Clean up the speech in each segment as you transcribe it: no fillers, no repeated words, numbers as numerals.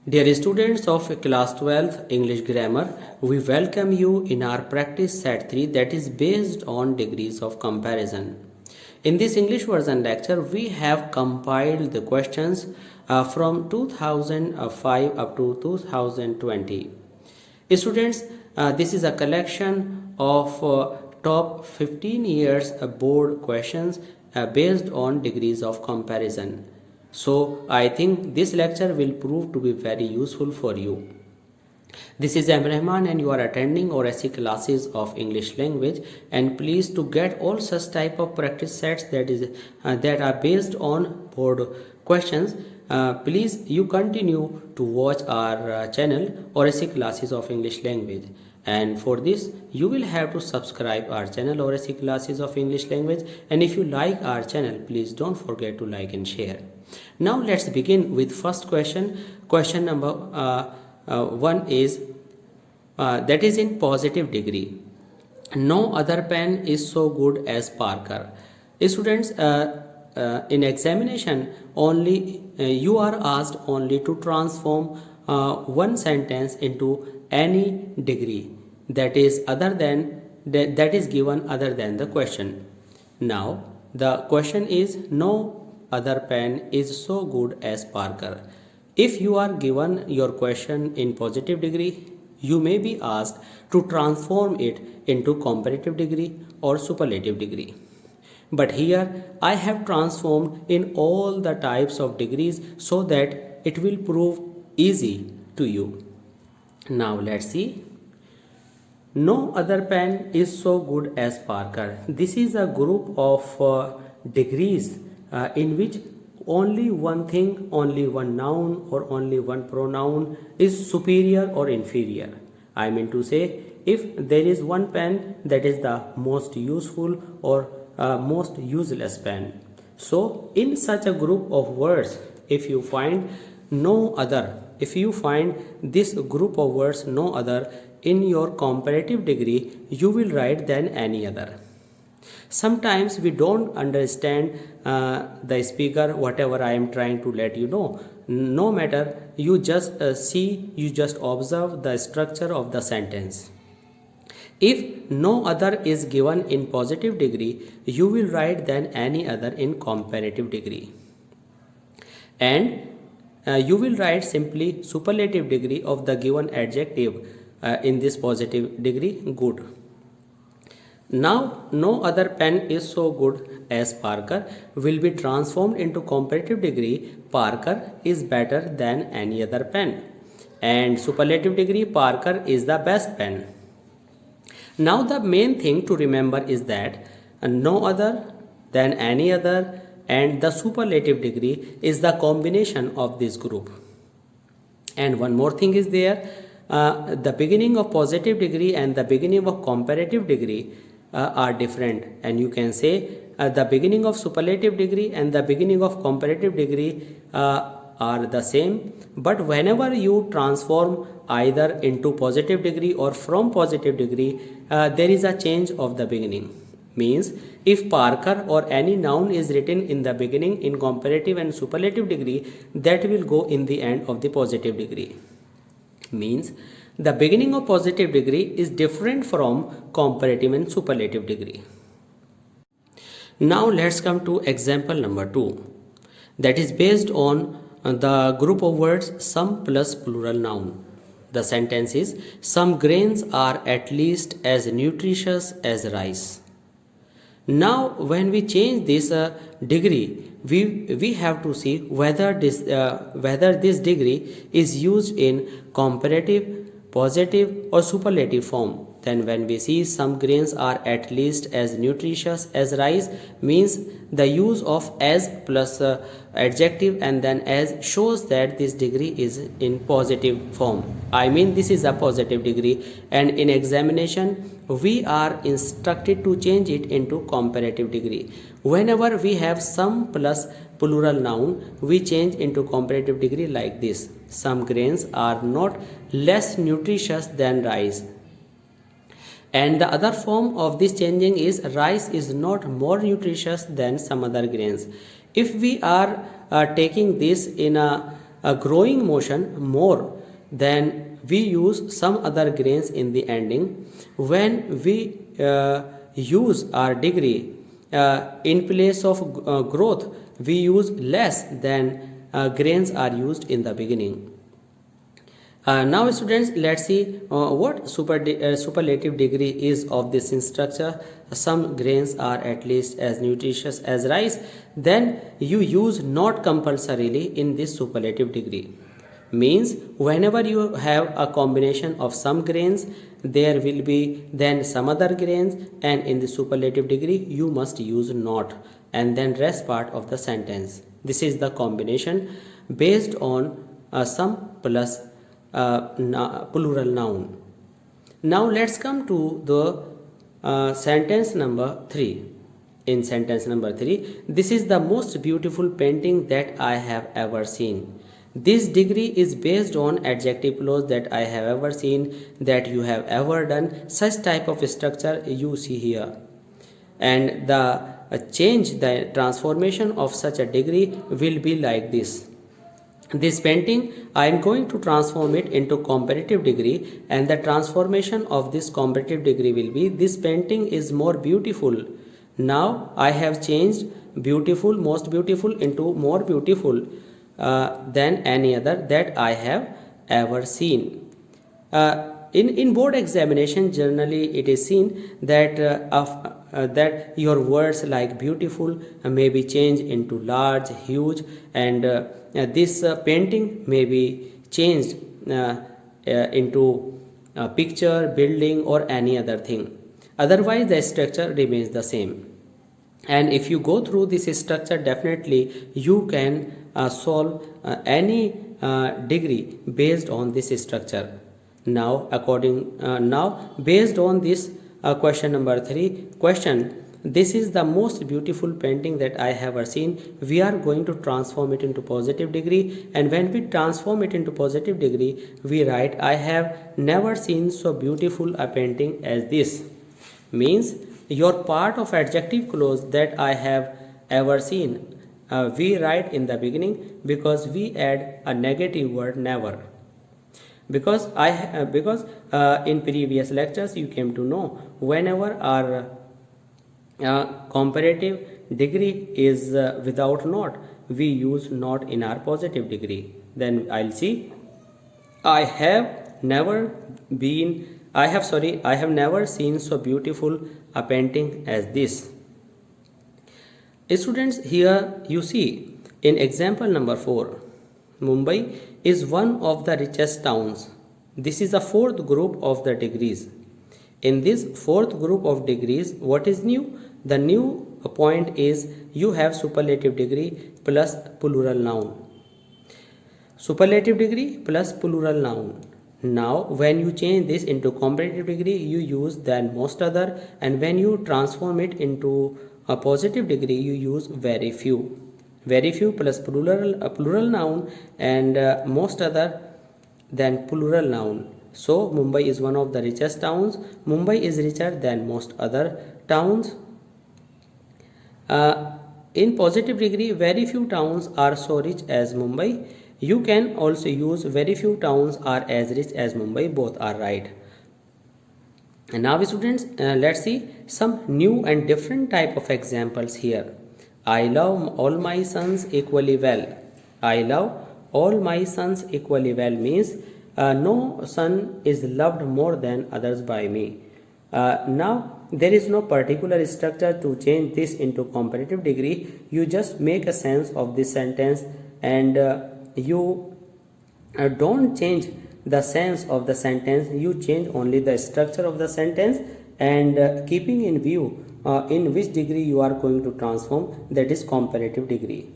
Dear students of class 12 English grammar, we welcome you in our practice set 3 that is based on degrees of comparison. In this English version lecture, we have compiled the questions from 2005 up to 2020. Students, this is a collection of top 15 years board questions based on degrees of comparison. So I think this lecture will prove to be very useful for you. This is M. Rahman and you are attending ORSE classes of English language, and please to get all such type of practice sets that are based on board questions, please you continue to watch our channel ORSE classes of English language. And for this you will have to subscribe our channel ORSE classes of English language, and if you like our channel, please don't forget to like and share. Now let's begin with first question. Question number one is that is in positive degree. No other pen is so good as Parker. Students, in examination only you are asked only to transform one sentence into any degree that is other than that is given other than the question. Now the question is no other pen is so good as Parker. If you are given your question in positive degree, you may be asked to transform it into comparative degree or superlative degree. But here I have transformed in all the types of degrees so that it will prove easy to you. Now let's see. No other pen is so good as Parker. This is a group of degrees in which only one thing, only one noun or only one pronoun is superior or inferior. I mean to say, if there is one pen that is the most useful or most useless pen. So in such a group of words, if you find no other, if you find this group of words no other in your comparative degree, you will write than any other. Sometimes we don't understand the speaker whatever I am trying to let you know. No matter, you just you just observe the structure of the sentence. If no other is given in positive degree, you will write than any other in comparative degree. And you will write simply superlative degree of the given adjective in this positive degree, good. Now, no other pen is so good as Parker will be transformed into comparative degree. Parker is better than any other pen. And superlative degree, Parker is the best pen. Now, the main thing to remember is that no other than any other and the superlative degree is the combination of this group. And one more thing is there, the beginning of positive degree and the beginning of comparative degree are different, and you can say the beginning of superlative degree and the beginning of comparative degree are the same, but whenever you transform either into positive degree or from positive degree, there is a change of the beginning. Means if Parker or any noun is written in the beginning in comparative and superlative degree, that will go in the end of the positive degree. Means the beginning of positive degree is different from comparative and superlative degree. Now let's come to example number 2, that is based on the group of words some plus plural noun. The sentence is some grains are at least as nutritious as rice. Now when we change this degree, we have to see whether this degree is used in comparative, positive or superlative form. Then when we see some grains are at least as nutritious as rice, means the use of as plus adjective and then as shows that this degree is in positive form. I mean this is a positive degree, and in examination we are instructed to change it into comparative degree. Whenever we have some plus plural noun, we change into comparative degree like this. Some grains are not less nutritious than rice. And the other form of this changing is rice is not more nutritious than some other grains. If we are taking this in a a growing motion more than we use some other grains in the ending. When we use our degree in place of growth, we use less than grains are used in the beginning. Now students, let's see what superlative degree is of this structure. Some grains are at least as nutritious as rice. Then you use not compulsorily in this superlative degree. Means whenever you have a combination of some grains, there will be then some other grains, and in the superlative degree you must use not and then rest part of the sentence. This is the combination based on some plus plural noun. Now let's come to the sentence number 3. In sentence number 3, this is the most beautiful painting that I have ever seen. This degree is based on adjective clause that I have ever seen, that you have ever done. Such type of structure you see here. And the the transformation of such a degree will be like this. This painting, I am going to transform it into comparative degree, and the transformation of this comparative degree will be, this painting is more beautiful. Now I have changed beautiful, most beautiful into more beautiful than any other that I have ever seen. In board examination, generally it is seen that that your words like beautiful may be changed into large, huge, and this painting may be changed into a picture, building, or any other thing. Otherwise, the structure remains the same. And if you go through this structure, definitely you can solve any degree based on this structure. Now based on this question number 3 question, this is the most beautiful painting that I have ever seen, we are going to transform it into positive degree. And when we transform it into positive degree, we write, I have never seen so beautiful a painting as this. Means your part of adjective clause that I have ever seen, we write in the beginning, because we add a negative word never. Because in previous lectures you came to know, whenever our comparative degree is without not, we use not in our positive degree. Then I'll see, I have never seen so beautiful a painting as this. Students, here you see in example number 4, Mumbai is one of the richest towns. This is the fourth group of the degrees. In this fourth group of degrees, what is new? The new point is you have superlative degree plus plural noun. Superlative degree plus plural noun. Now when you change this into comparative degree, you use than most other, and when you transform it into a positive degree, you use very few. Very few plus plural noun, and most other than plural noun. So Mumbai is one of the richest towns. Mumbai is richer than most other towns. In positive degree, very few towns are so rich as Mumbai. You can also use very few towns are as rich as Mumbai. Both are right. And now students, let's see some new and different type of examples here. I love all my sons equally well. I love all my sons equally well means no son is loved more than others by me. Now there is no particular structure to change this into comparative degree. You just make a sense of this sentence, and you don't change the sense of the sentence, you change only the structure of the sentence, and keeping in view in which degree you are going to transform, that is comparative degree.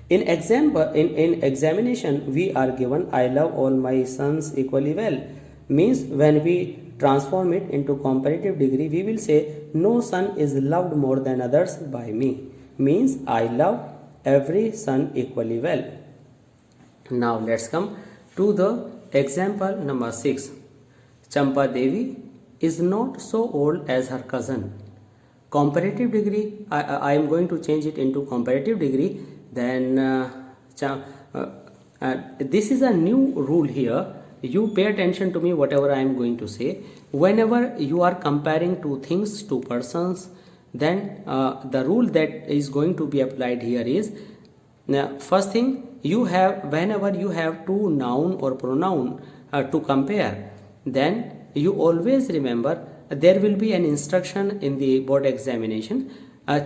In examination, we are given I love all my sons equally well. Means when we transform it into comparative degree, we will say no son is loved more than others by me. Means I love every son equally well. Now let's come to the example number 6. Champa Devi is not so old as her cousin. Comparative degree, I am going to change it into comparative degree. Then This is a new rule here. You pay attention to me whatever I am going to say. Whenever you are comparing two things, two persons, then the rule that is going to be applied here is, now first thing, you have, whenever you have two noun or pronoun to compare, then you always remember there will be an instruction in the board examination,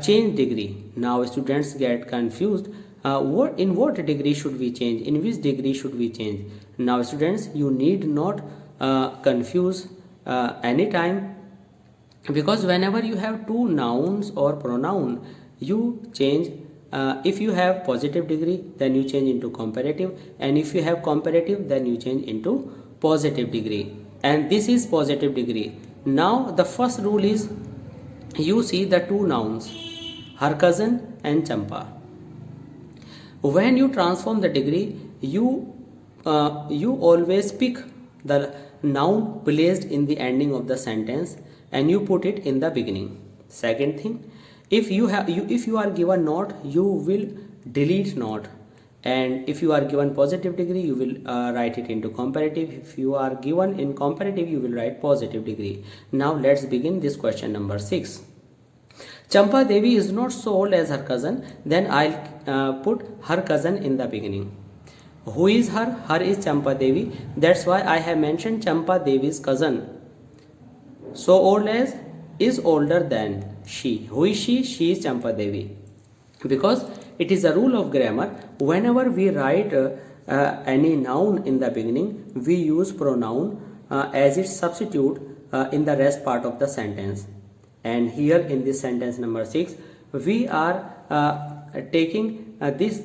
change degree. Now students get confused, in what degree should we change, in which degree should we change. Now students, you need not confuse anytime, because whenever you have two nouns or pronoun, you change. If you have positive degree, then you change into comparative, and if you have comparative, then you change into positive degree, and this is positive degree. Now the first rule is, you see the two nouns, her cousin and Champa. When you transform the degree, you always pick the noun placed in the ending of the sentence and you put it in the beginning. Second thing, if you are given not, you will delete not, and if you are given positive degree, you will write it into comparative. If you are given in comparative, you will write positive degree. Now let's begin this question number 6. Champa Devi is not so old as her cousin, then I'll put her cousin in the beginning. Who is her? Her is Champa Devi. That's why I have mentioned Champa Devi's cousin. So old as is older than she. Who is she? She is Champa Devi. Because it is a rule of grammar, whenever we write any noun in the beginning, we use pronoun as its substitute in the rest part of the sentence. And here in this sentence number 6, we are taking this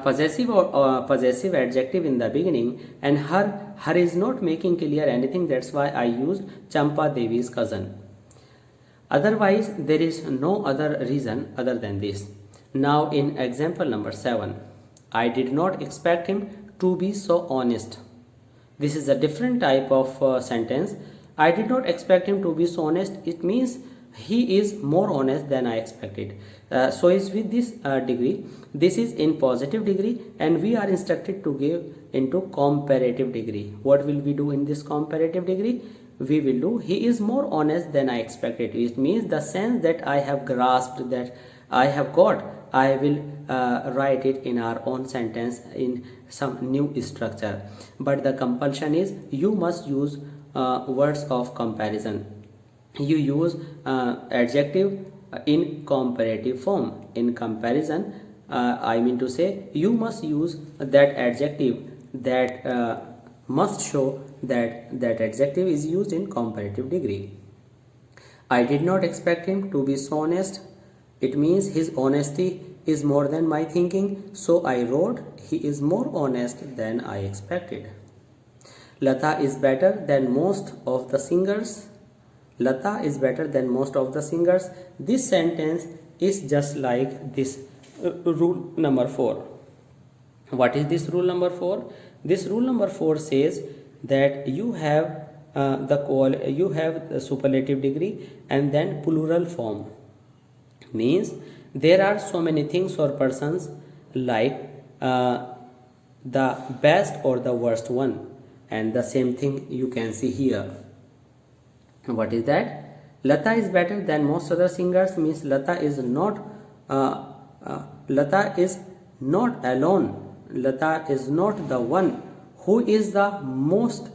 possessive or possessive adjective in the beginning, and her is not making clear anything. That's why I used Champa Devi's cousin. Otherwise, there is no other reason other than this. Now in example number 7, I did not expect him to be so honest. This is a different type of sentence. I did not expect him to be so honest. It means he is more honest than I expected. So is with this degree. This is in positive degree, and we are instructed to give into comparative degree. What will we do in this comparative degree? We will do, he is more honest than I expected. It means the sense that I have grasped, that I have got, I will write it in our own sentence in some new structure. But the compulsion is, you must use words of comparison. You use adjective in comparative form. In comparison, I mean to say, you must use that adjective that must show that that adjective is used in comparative degree. I did not expect him to be so honest. It means his honesty is more than my thinking. So I wrote, he is more honest than I expected. Lata is better than most of the singers. Lata is better than most of the singers. This sentence is just like this rule number 4. What is this rule number 4? This rule number 4 says that you have the superlative degree and then plural form. Means there are so many things or persons like the best or the worst one, and the same thing you can see here. What is that? Lata is better than most other singers means Lata is not alone. Lata is not the one who is the most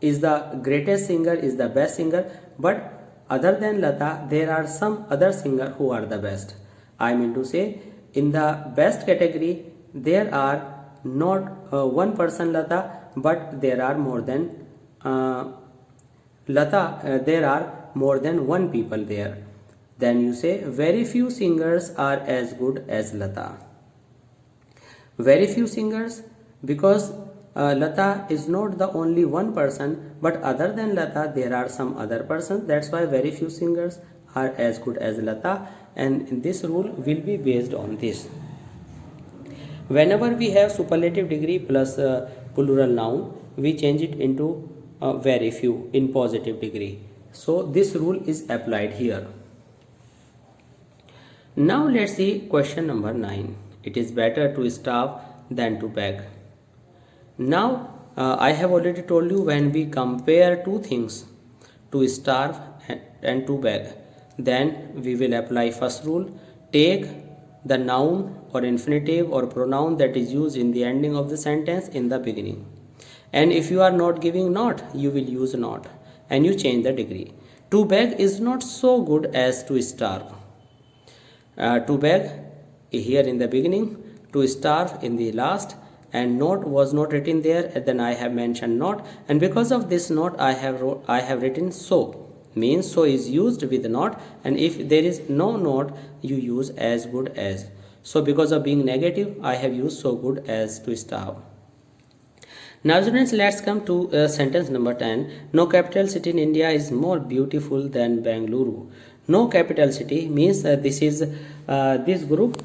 is the greatest singer, is the best singer, but other than Lata there are some other singer who are the best. I mean to say, in the best category there are not one person Lata, but there are more than there are more than one people there. Then you say, very few singers are as good as Lata. Very few singers, because Lata is not the only one person, but other than Lata there are some other persons. That's why very few singers are as good as Lata, and this rule will be based on this. Whenever we have superlative degree plus plural noun, we change it into very few in positive degree. So this rule is applied here. Now let's see question number 9. It is better to starve than to beg. Now, I have already told you when we compare two things, to starve and to beg, then we will apply first rule. Take the noun or infinitive or pronoun that is used in the ending of the sentence in the beginning. And if you are not giving not, you will use not and you change the degree. To beg is not so good as to starve. To beg here in the beginning, to starve in the last, and not was not written there, then I have mentioned not, and because of this not I have written so, means so is used with not, and if there is no not you use as good as. So because of being negative I have used so good as to starve. Now students, let's come to sentence number 10. No capital city in India is more beautiful than Bengaluru. No capital city means this is this group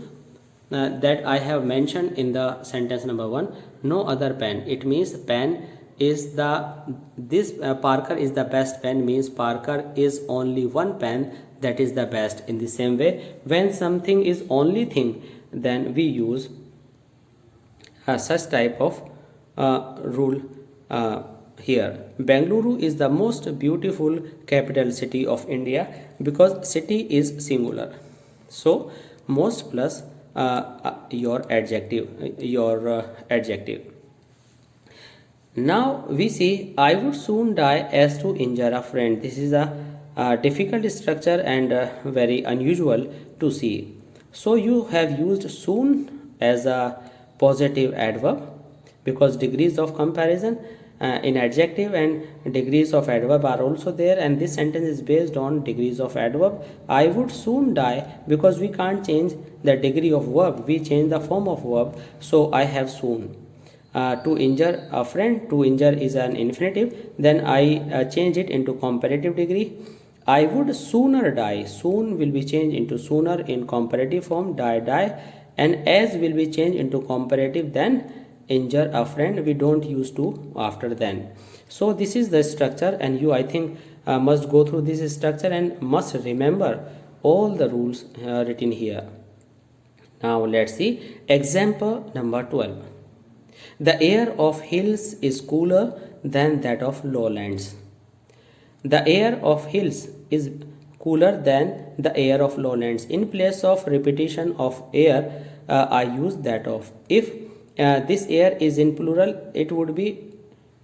that I have mentioned in the sentence number 1. No other pen. It means pen is this Parker is the best pen, means Parker is only one pen that is the best. In the same way, when something is only thing, then we use such type of rule here. Bengaluru is the most beautiful capital city of India because city is singular. So most plus your adjective. Now we see I would soon die as to injure a friend. This is a difficult structure and very unusual to see. So you have used soon as a positive adverb because degrees of comparison in adjective and degrees of adverb are also there, and this sentence is based on degrees of adverb. I would soon die because we can't change the degree of verb, we change the form of verb. So I have soon. To injure a friend, to injure is an infinitive, then I change it into comparative degree. I would sooner die, soon will be changed into sooner in comparative form, die, and as will be changed into comparative, then injure a friend, we don't use to after then. So this is the structure, and you I think must go through this structure and must remember all the rules written here. Now let's see example number 12. The air of hills is cooler than that of lowlands. The air of hills is cooler than the air of lowlands. In place of repetition of air, I use that of. If this air is in plural, it would be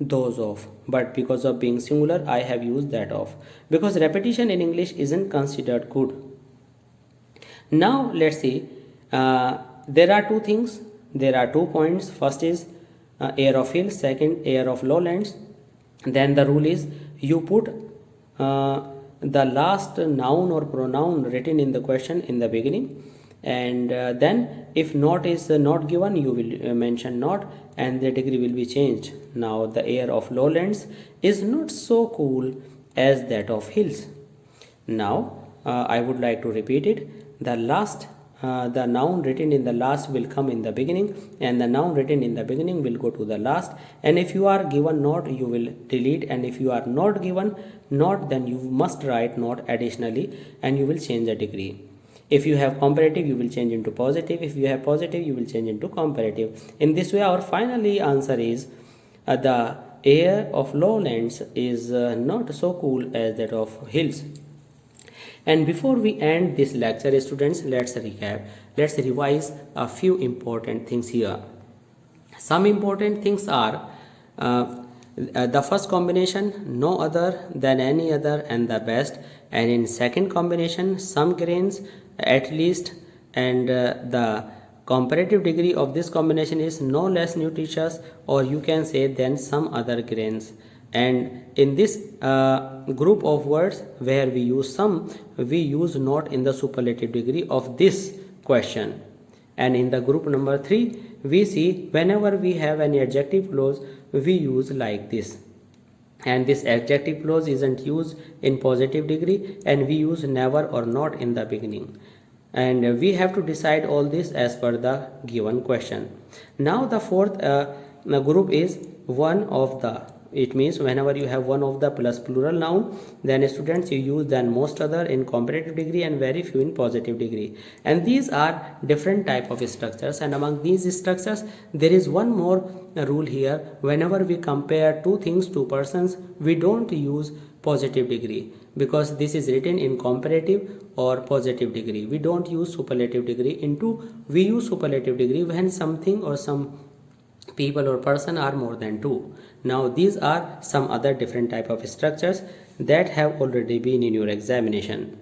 those of, but because of being singular I have used that of, because repetition in English isn't considered good. Now let's see, there are two things, there are 2 points. First is air of hills, second air of lowlands. Then the rule is you put the last noun or pronoun written in the question in the beginning, and then if not is not given, you will mention not and the degree will be changed. Now the air of lowlands is not so cool as that of hills. Now I would like to repeat it. The noun written in the last will come in the beginning, and the noun written in the beginning will go to the last. And if you are given not, you will delete, and if you are not given not, then you must write not additionally and you will change the degree. If you have comparative, you will change into positive. If you have positive, you will change into comparative. In this way, our finally answer is the air of lowlands is not so cool as that of hills. And before we end this lecture, students, let's recap. Let's revise a few important things here. Some important things are the first combination, no other than any other and the best. And in second combination, some grains at least, and the comparative degree of this combination is no less nutritious, or you can say than some other grains. And in this group of words where we use some, we use not in the superlative degree of this question. And in the group number 3, we see whenever we have any adjective clause, we use like this. And this adjective clause isn't used in positive degree, and we use never or not in the beginning. And we have to decide all this as per the given question. Now the fourth group is one of the, it means whenever you have one of the plus plural noun, then students you use than most other in comparative degree and very few in positive degree. And these are different type of structures, and among these structures there is one more rule here. Whenever we compare two things, two persons, we don't use positive degree, because this is written in comparative or positive degree. We don't use superlative degree. We use superlative degree when something or some people or person are more than two. Now these are some other different type of structures that have already been in your examination.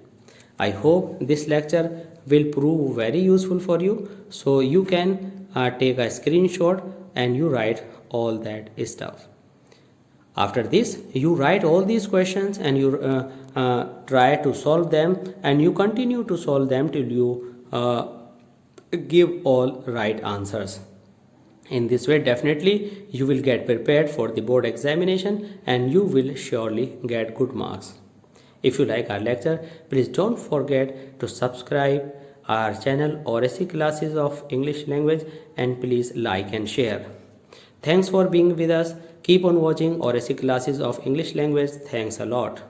I hope this lecture will prove very useful for you, so you can take a screenshot and you write all that stuff. After this, you write all these questions and you try to solve them, and you continue to solve them till you give all right answers. In this way, definitely you will get prepared for the board examination and you will surely get good marks. If you like our lecture, please don't forget to subscribe our channel ORSC Classes of English Language, and please like and share. Thanks for being with us. Keep on watching ORSC Classes of English Language. Thanks a lot.